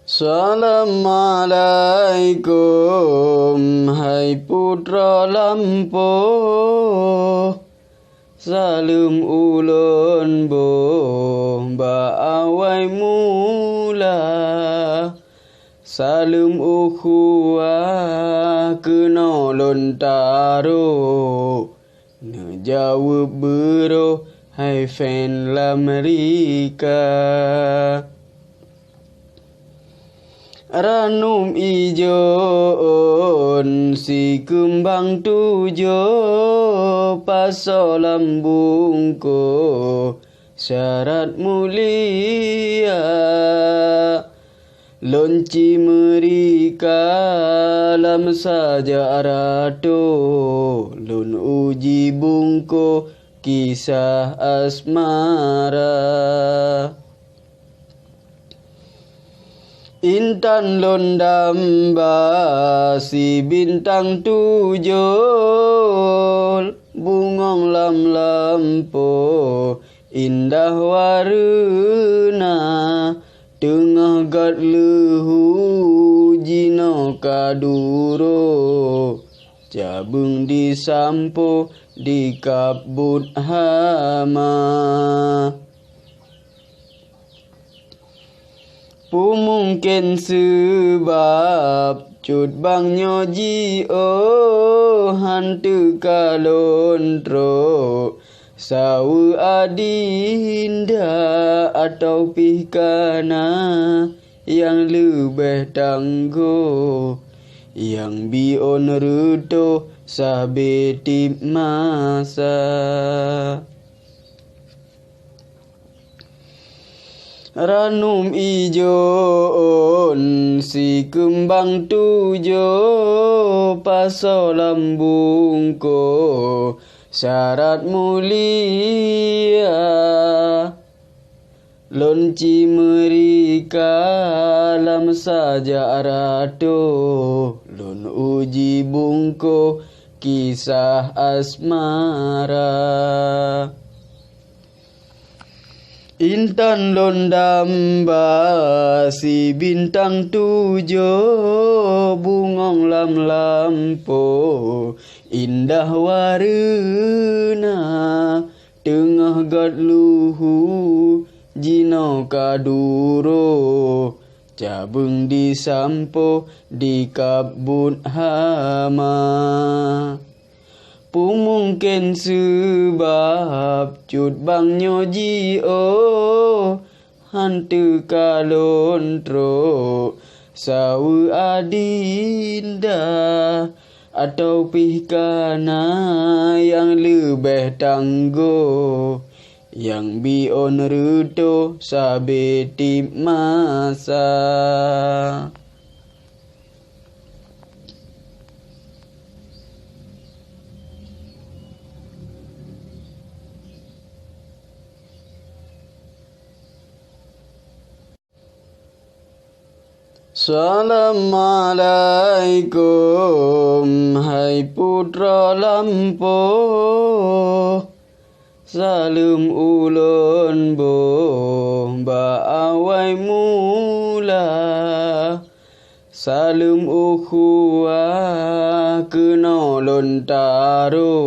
Assalamualaikum, hai putra lampuh. Salam ulun ba'awai mula. Salam ukhuwah kena lontaro. Nejawab bero, hai fan l'Amerika. Ranum ijon si kembang tujo paso lambungko syarat mulia. Lonci merika lam saja rato lun uji bungko kisah asmara. Intan londamba si bintang tujuh bungong lam lampo indah warna tengah gat lehu jino kaduro jabung disampo di kabut hama. Mungkin sebab cut bang nyoji hantu kalontro sawa adinda atau pihkana yang lebih tangguh yang bion ruto sabeti masa. Ranum ijon si kembang tujo paso lambungko syarat mulia. Lonci merika lam saja rato lun uji bungko kisah asmara. Intan londamba si bintang tujuh bungong lam lampo indah warna tengah gat luhu jino kaduro cabung disampo di kabut hama. Mungkin sebab cut bang nyoji hantu kalontro sawa adinda atau pihkana yang lebih tangguh yang bion ruto sabeti masa. Assalamualaikum, hai putra lampuh. Salam ulun ba'awai mula. Salam ukhuwah kena lontaro